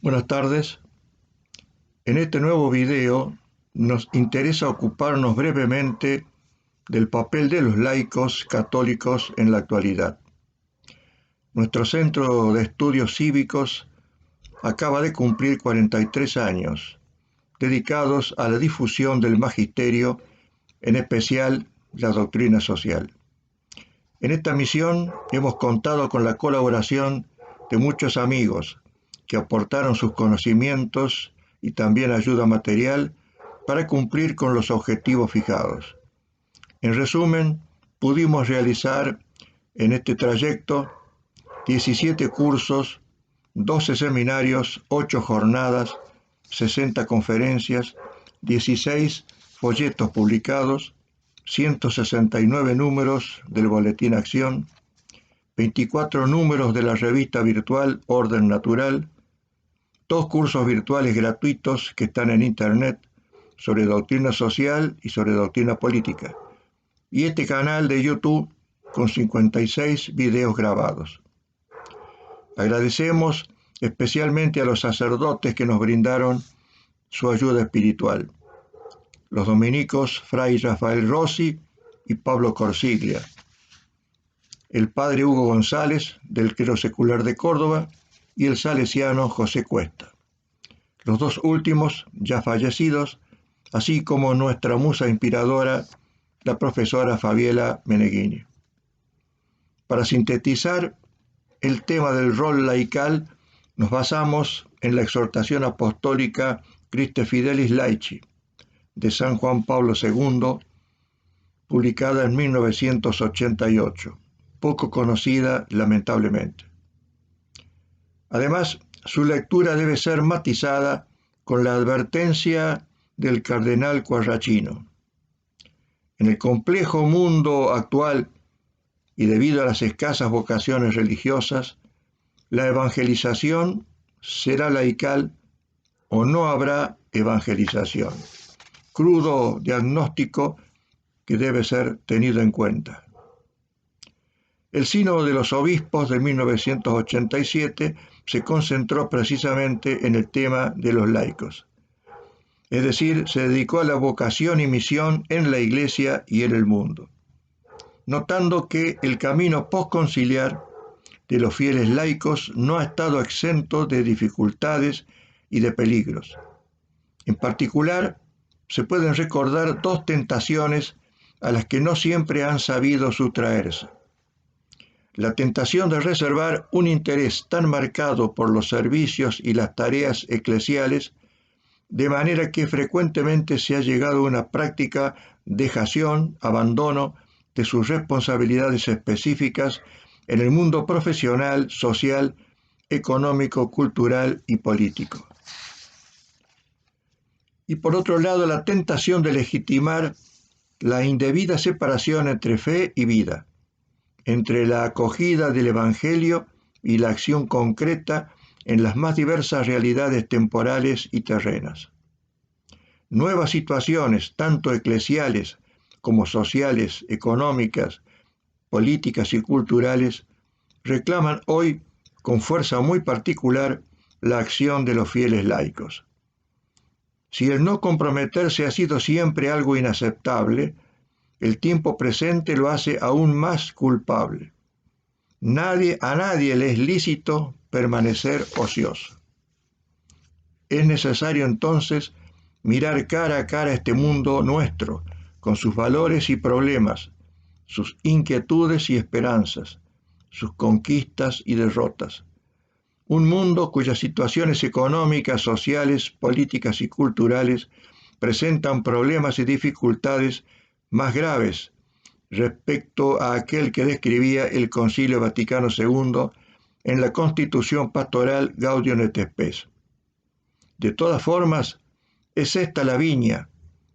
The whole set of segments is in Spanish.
Buenas tardes. En este nuevo video nos interesa ocuparnos brevemente del papel de los laicos católicos en la actualidad. Nuestro Centro de Estudios Cívicos acaba de cumplir 43 años, dedicados a la difusión del magisterio, en especial la doctrina social. En esta misión hemos contado con la colaboración de muchos amigos que aportaron sus conocimientos y también ayuda material para cumplir con los objetivos fijados. En resumen, pudimos realizar en este trayecto 17 cursos, 12 seminarios, 8 jornadas, 60 conferencias, 16 folletos publicados, 169 números del Boletín Acción, 24 números de la revista virtual Orden Natural, 2 cursos virtuales gratuitos que están en Internet sobre doctrina social y sobre doctrina política, y este canal de YouTube con 56 videos grabados. Agradecemos especialmente a los sacerdotes que nos brindaron su ayuda espiritual, los dominicos Fray Rafael Rossi y Pablo Corsiglia, el padre Hugo González del Clero Secular de Córdoba y el salesiano José Cuesta, los dos últimos ya fallecidos, así como nuestra musa inspiradora, la profesora Fabiela Meneghini. Para sintetizar el tema del rol laical, nos basamos en la exhortación apostólica Christe Fidelis Laici de San Juan Pablo II, publicada en 1988, poco conocida lamentablemente. Además, su lectura debe ser matizada con la advertencia del cardenal Quarracino. En el complejo mundo actual y debido a las escasas vocaciones religiosas, la evangelización será laical o no habrá evangelización. Crudo diagnóstico que debe ser tenido en cuenta. El Sínodo de los Obispos de 1987 se concentró precisamente en el tema de los laicos. Es decir, se dedicó a la vocación y misión en la Iglesia y en el mundo, notando que el camino postconciliar de los fieles laicos no ha estado exento de dificultades y de peligros. En particular, se pueden recordar dos tentaciones a las que no siempre han sabido sustraerse. La tentación de reservar un interés tan marcado por los servicios y las tareas eclesiales, de manera que frecuentemente se ha llegado a una práctica dejación, abandono de sus responsabilidades específicas en el mundo profesional, social, económico, cultural y político. Y por otro lado, la tentación de legitimar la indebida separación entre fe y vida, entre la acogida del Evangelio y la acción concreta en las más diversas realidades temporales y terrenas. Nuevas situaciones, tanto eclesiales como sociales, económicas, políticas y culturales, reclaman hoy con fuerza muy particular la acción de los fieles laicos. Si el no comprometerse ha sido siempre algo inaceptable, el tiempo presente lo hace aún más culpable. A nadie le es lícito permanecer ocioso. Es necesario entonces mirar cara a cara este mundo nuestro, con sus valores y problemas, sus inquietudes y esperanzas, sus conquistas y derrotas. Un mundo cuyas situaciones económicas, sociales, políticas y culturales presentan problemas y dificultades más graves respecto a aquel que describía el Concilio Vaticano II en la Constitución Pastoral Gaudium et Spes. De todas formas, es esta la viña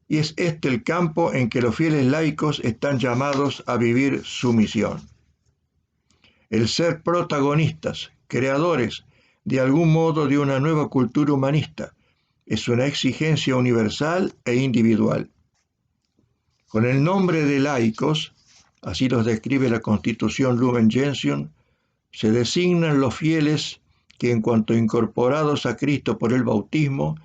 y es este el campo en que los fieles laicos están llamados a vivir su misión. El ser protagonistas, creadores, de algún modo, de una nueva cultura humanista, es una exigencia universal e individual. Con el nombre de laicos, así los describe la Constitución Lumen Gentium, se designan los fieles que en cuanto incorporados a Cristo por el bautismo,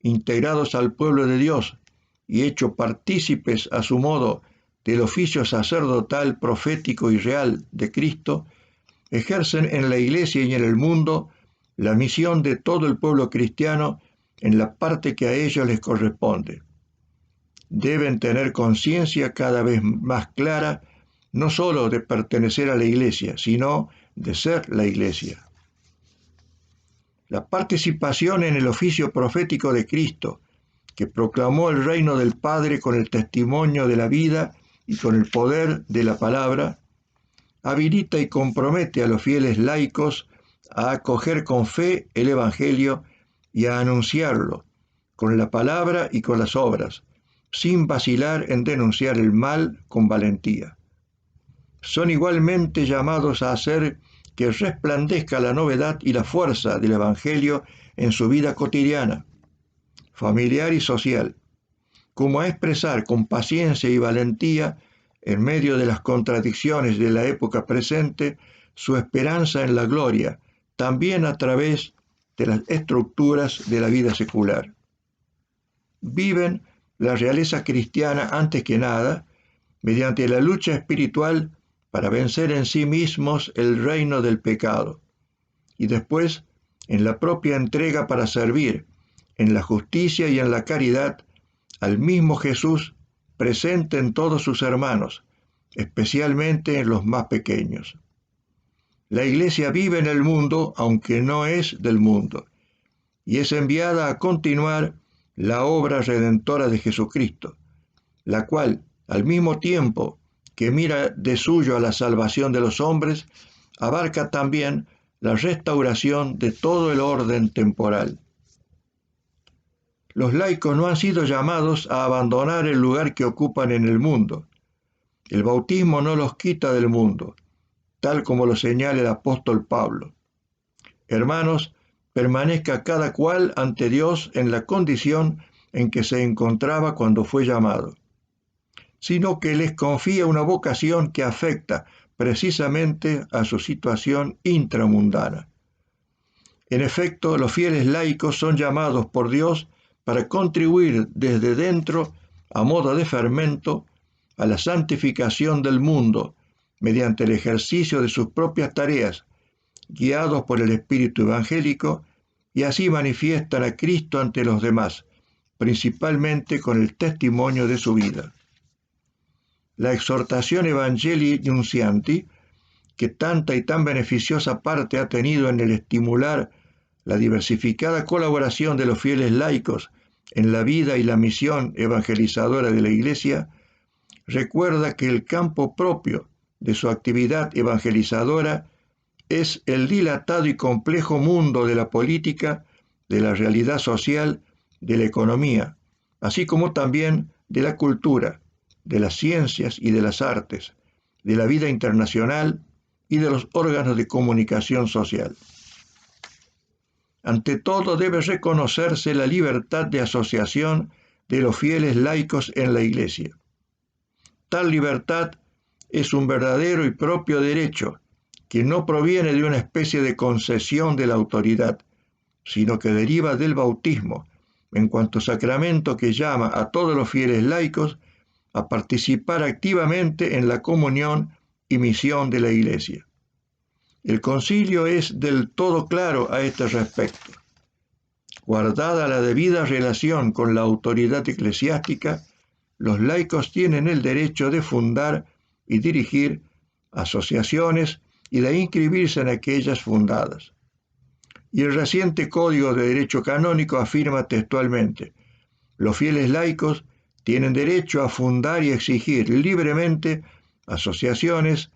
integrados al pueblo de Dios y hechos partícipes a su modo del oficio sacerdotal, profético y real de Cristo, ejercen en la Iglesia y en el mundo la misión de todo el pueblo cristiano en la parte que a ellos les corresponde. Deben tener conciencia cada vez más clara no sólo de pertenecer a la Iglesia, sino de ser la Iglesia. La participación en el oficio profético de Cristo, que proclamó el reino del Padre con el testimonio de la vida y con el poder de la palabra, habilita y compromete a los fieles laicos a acoger con fe el Evangelio y a anunciarlo, con la palabra y con las obras, sin vacilar en denunciar el mal con valentía. Son igualmente llamados a hacer que resplandezca la novedad y la fuerza del Evangelio en su vida cotidiana, familiar y social, como a expresar con paciencia y valentía, en medio de las contradicciones de la época presente, su esperanza en la gloria, también a través de las estructuras de la vida secular. Viven la realeza cristiana antes que nada, mediante la lucha espiritual para vencer en sí mismos el reino del pecado, y después en la propia entrega para servir, en la justicia y en la caridad, al mismo Jesús presente en todos sus hermanos, especialmente en los más pequeños. La Iglesia vive en el mundo, aunque no es del mundo, y es enviada a continuar la obra redentora de Jesucristo, la cual, al mismo tiempo que mira de suyo a la salvación de los hombres, abarca también la restauración de todo el orden temporal. Los laicos no han sido llamados a abandonar el lugar que ocupan en el mundo. El bautismo no los quita del mundo, tal como lo señala el apóstol Pablo. Hermanos, permanezca cada cual ante Dios en la condición en que se encontraba cuando fue llamado, sino que les confía una vocación que afecta precisamente a su situación intramundana. En efecto, los fieles laicos son llamados por Dios para contribuir desde dentro, a modo de fermento, a la santificación del mundo, mediante el ejercicio de sus propias tareas, guiados por el Espíritu evangélico, y así manifiestan a Cristo ante los demás, principalmente con el testimonio de su vida. La exhortación Evangelii Nuncianti, que tanta y tan beneficiosa parte ha tenido en el estimular la diversificada colaboración de los fieles laicos en la vida y la misión evangelizadora de la Iglesia, recuerda que el campo propio de su actividad evangelizadora es el dilatado y complejo mundo de la política, de la realidad social, de la economía, así como también de la cultura, de las ciencias y de las artes, de la vida internacional y de los órganos de comunicación social. Ante todo debe reconocerse la libertad de asociación de los fieles laicos en la Iglesia. Tal libertad es un verdadero y propio derecho que no proviene de una especie de concesión de la autoridad, sino que deriva del bautismo, en cuanto sacramento que llama a todos los fieles laicos a participar activamente en la comunión y misión de la Iglesia. El concilio es del todo claro a este respecto. Guardada la debida relación con la autoridad eclesiástica, los laicos tienen el derecho de fundar y dirigir asociaciones y de inscribirse en aquellas fundadas. Y el reciente Código de Derecho Canónico afirma textualmente: los fieles laicos tienen derecho a fundar y exigir libremente asociaciones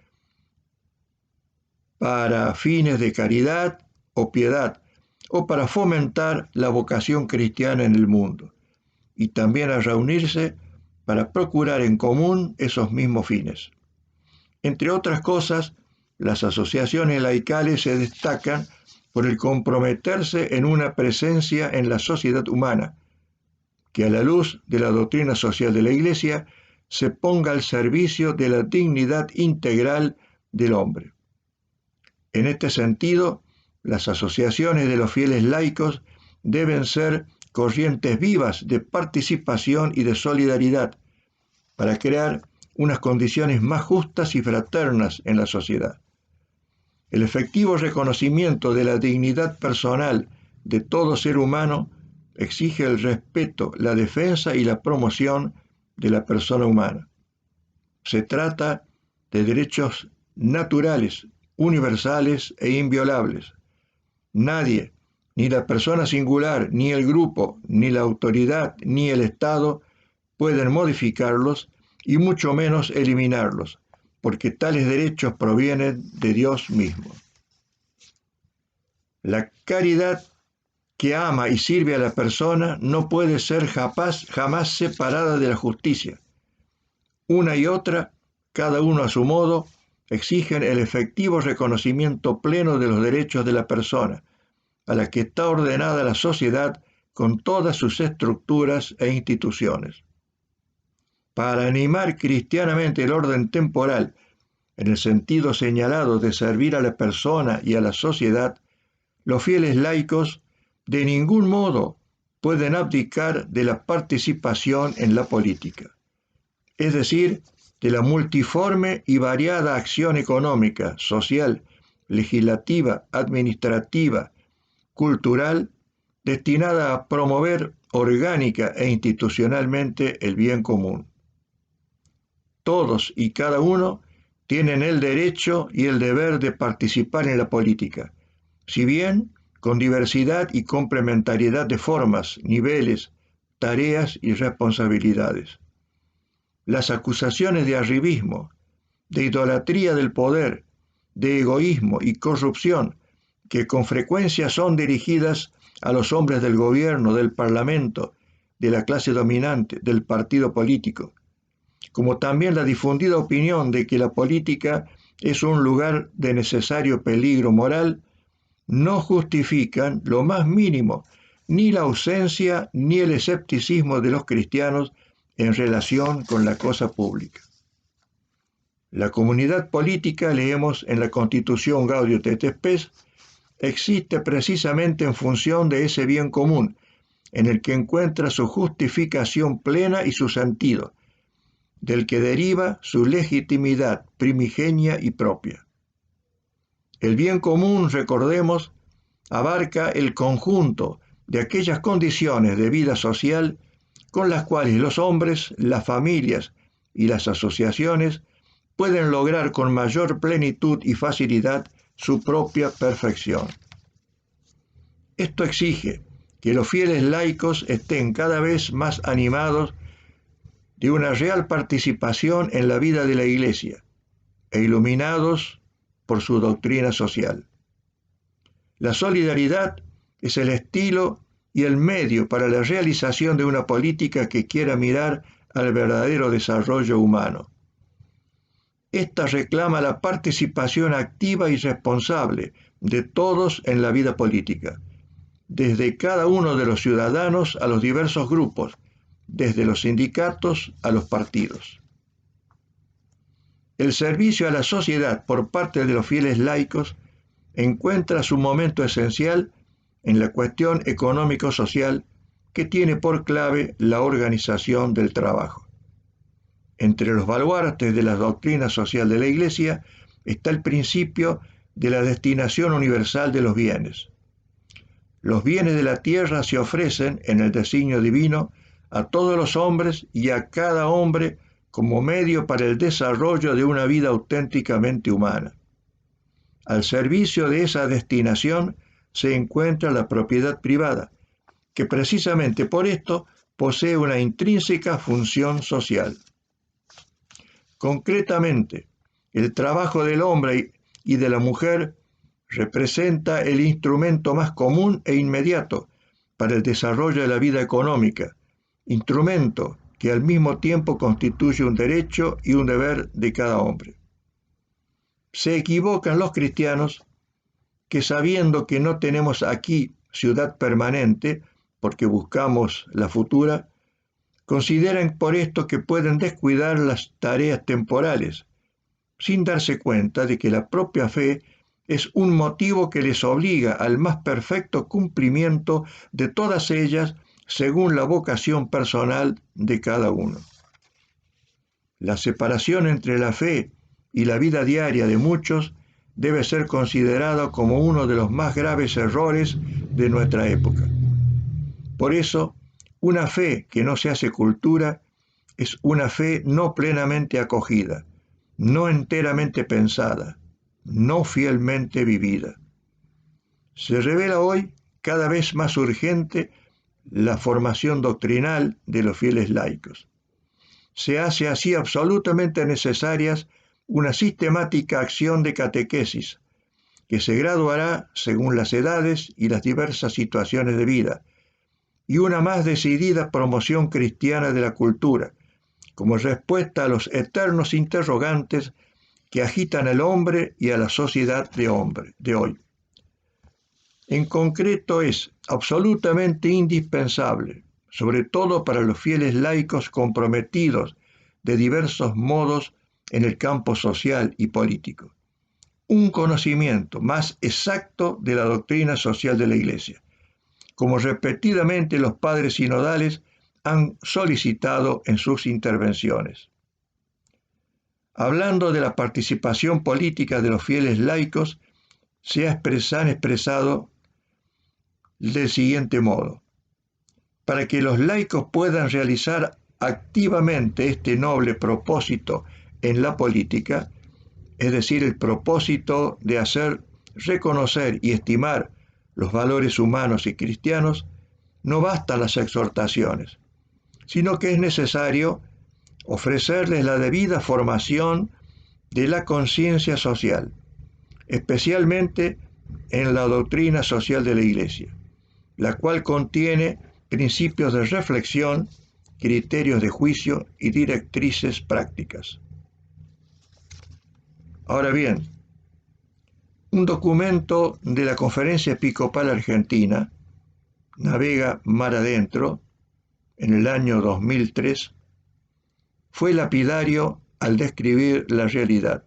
para fines de caridad o piedad, o para fomentar la vocación cristiana en el mundo, y también a reunirse para procurar en común esos mismos fines. Entre otras cosas, las asociaciones laicales se destacan por el comprometerse en una presencia en la sociedad humana, que a la luz de la doctrina social de la Iglesia se ponga al servicio de la dignidad integral del hombre. En este sentido, Las asociaciones de los fieles laicos deben ser corrientes vivas de participación y de solidaridad para crear unas condiciones más justas y fraternas en la sociedad. El efectivo reconocimiento de la dignidad personal de todo ser humano exige el respeto, la defensa y la promoción de la persona humana. Se trata de derechos naturales, universales e inviolables. Nadie, ni la persona singular, ni el grupo, ni la autoridad, ni el Estado, pueden modificarlos y mucho menos eliminarlos, porque tales derechos provienen de Dios mismo. La caridad que ama y sirve a la persona no puede ser jamás separada de la justicia. Una y otra, cada uno a su modo, exigen el efectivo reconocimiento pleno de los derechos de la persona, a la que está ordenada la sociedad con todas sus estructuras e instituciones. Para animar cristianamente el orden temporal, en el sentido señalado de servir a la persona y a la sociedad, los fieles laicos de ningún modo pueden abdicar de la participación en la política, es decir, de la multiforme y variada acción económica, social, legislativa, administrativa, cultural, destinada a promover orgánica e institucionalmente el bien común. Todos y cada uno tienen el derecho y el deber de participar en la política, si bien con diversidad y complementariedad de formas, niveles, tareas y responsabilidades. Las acusaciones de arribismo, de idolatría del poder, de egoísmo y corrupción, que con frecuencia son dirigidas a los hombres del gobierno, del parlamento, de la clase dominante, del partido político, como también la difundida opinión de que la política es un lugar de necesario peligro moral, no justifican lo más mínimo ni la ausencia ni el escepticismo de los cristianos en relación con la cosa pública. La comunidad política, leemos en la Constitución Gaudium et Spes, existe precisamente en función de ese bien común, en el que encuentra su justificación plena y su sentido, del que deriva su legitimidad primigenia y propia. El bien común, recordemos, abarca el conjunto de aquellas condiciones de vida social con las cuales los hombres, las familias y las asociaciones pueden lograr con mayor plenitud y facilidad su propia perfección. Esto exige que los fieles laicos estén cada vez más animados de una real participación en la vida de la Iglesia e iluminados por su doctrina social. La solidaridad es el estilo y el medio para la realización de una política que quiera mirar al verdadero desarrollo humano. Esta reclama la participación activa y responsable de todos en la vida política, desde cada uno de los ciudadanos a los diversos grupos, desde los sindicatos a los partidos. El servicio a la sociedad por parte de los fieles laicos encuentra su momento esencial en la cuestión económico-social que tiene por clave la organización del trabajo. Entre los baluartes de la doctrina social de la Iglesia está el principio de la destinación universal de los bienes. Los bienes de la tierra se ofrecen, en el designio divino, a todos los hombres y a cada hombre como medio para el desarrollo de una vida auténticamente humana. Al servicio de esa destinación se encuentra la propiedad privada, que precisamente por esto posee una intrínseca función social. Concretamente, el trabajo del hombre y de la mujer representa el instrumento más común e inmediato para el desarrollo de la vida económica, instrumento que al mismo tiempo constituye un derecho y un deber de cada hombre. Se equivocan los cristianos que, sabiendo que no tenemos aquí ciudad permanente, porque buscamos la futura, consideran por esto que pueden descuidar las tareas temporales, sin darse cuenta de que la propia fe es un motivo que les obliga al más perfecto cumplimiento de todas ellas según la vocación personal de cada uno. La separación entre la fe y la vida diaria de muchos debe ser considerada como uno de los más graves errores de nuestra época. Por eso, una fe que no se hace cultura es una fe no plenamente acogida, no enteramente pensada, no fielmente vivida. Se revela hoy cada vez más urgente la formación doctrinal de los fieles laicos. Se hace así absolutamente necesarias una sistemática acción de catequesis, que se graduará según las edades y las diversas situaciones de vida, y una más decidida promoción cristiana de la cultura, como respuesta a los eternos interrogantes que agitan al hombre y a la sociedad de hoy. En concreto, es absolutamente indispensable, sobre todo para los fieles laicos comprometidos de diversos modos en el campo social y político, un conocimiento más exacto de la doctrina social de la Iglesia, como repetidamente los padres sinodales han solicitado en sus intervenciones. Hablando de la participación política de los fieles laicos, han expresado del siguiente modo: para que los laicos puedan realizar activamente este noble propósito en la política, es decir, el propósito de hacer reconocer y estimar los valores humanos y cristianos, no bastan las exhortaciones, sino que es necesario ofrecerles la debida formación de la conciencia social, especialmente en la doctrina social de la Iglesia, la cual contiene principios de reflexión, criterios de juicio y directrices prácticas. Ahora bien, un documento de la Conferencia Episcopal Argentina, Navega Mar Adentro, en el año 2003, fue lapidario al describir la realidad.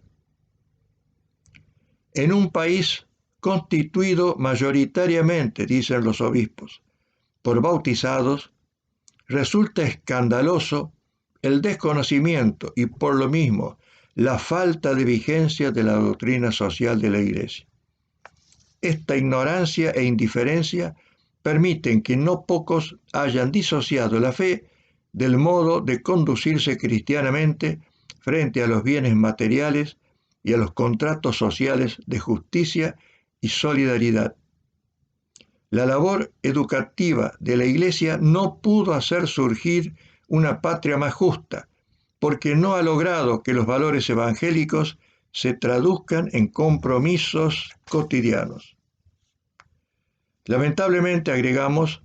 En un país constituido mayoritariamente, dicen los obispos, por bautizados, resulta escandaloso el desconocimiento y por lo mismo la falta de vigencia de la doctrina social de la Iglesia. Esta ignorancia e indiferencia permiten que no pocos hayan disociado la fe del modo de conducirse cristianamente frente a los bienes materiales y a los contratos sociales de justicia y solidaridad. La labor educativa de la Iglesia no pudo hacer surgir una patria más justa, porque no ha logrado que los valores evangélicos se traduzcan en compromisos cotidianos. Lamentablemente, agregamos,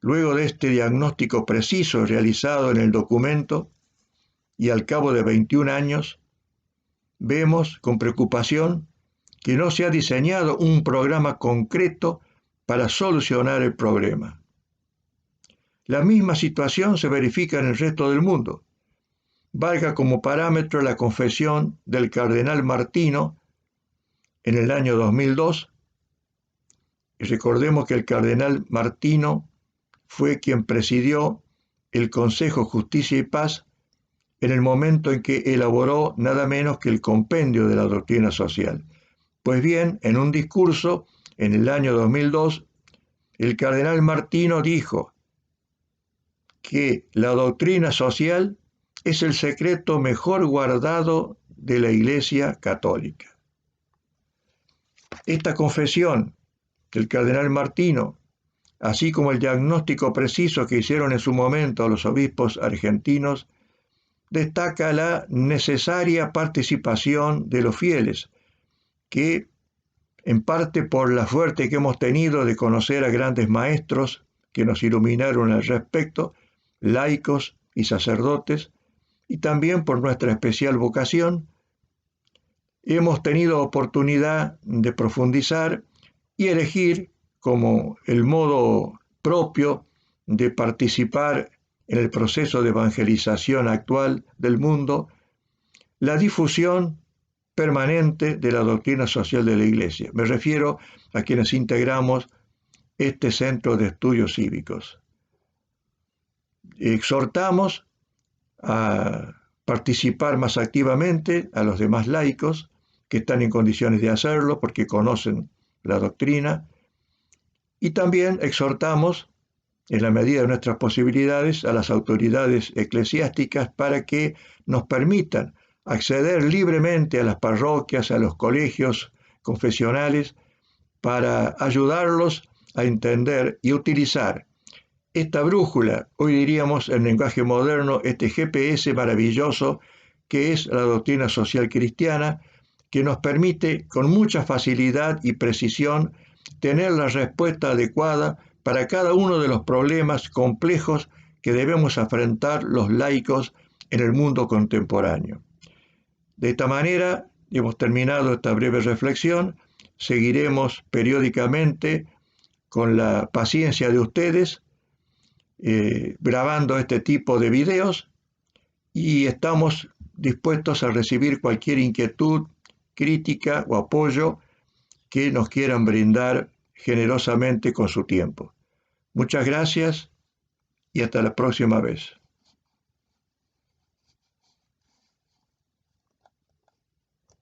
luego de este diagnóstico preciso realizado en el documento, y al cabo de 21 años, vemos con preocupación que no se ha diseñado un programa concreto para solucionar el problema. La misma situación se verifica en el resto del mundo. Valga como parámetro la confesión del cardenal Martino en el año 2002. Y recordemos que el cardenal Martino fue quien presidió el Consejo Justicia y Paz en el momento en que elaboró nada menos que el compendio de la doctrina social. Pues bien, en un discurso en el año 2002, el cardenal Martino dijo que la doctrina social es el secreto mejor guardado de la Iglesia Católica. Esta confesión del cardenal Martino, así como el diagnóstico preciso que hicieron en su momento los obispos argentinos, destaca la necesaria participación de los fieles, que, en parte por la suerte que hemos tenido de conocer a grandes maestros que nos iluminaron al respecto, laicos y sacerdotes, y también por nuestra especial vocación, hemos tenido oportunidad de profundizar y elegir como el modo propio de participar en el proceso de evangelización actual del mundo la difusión permanente de la doctrina social de la Iglesia. Me refiero a quienes integramos este centro de estudios cívicos. Exhortamos a participar más activamente a los demás laicos que están en condiciones de hacerlo porque conocen la doctrina, y también exhortamos, en la medida de nuestras posibilidades, a las autoridades eclesiásticas para que nos permitan acceder libremente a las parroquias, a los colegios confesionales, para ayudarlos a entender y utilizar esta brújula, hoy diríamos en lenguaje moderno, este GPS maravilloso que es la doctrina social cristiana, que nos permite con mucha facilidad y precisión tener la respuesta adecuada para cada uno de los problemas complejos que debemos afrontar los laicos en el mundo contemporáneo. De esta manera, hemos terminado esta breve reflexión. Seguiremos periódicamente con la paciencia de ustedes, grabando este tipo de videos, y estamos dispuestos a recibir cualquier inquietud, crítica o apoyo que nos quieran brindar generosamente con su tiempo. Muchas gracias y hasta la próxima vez.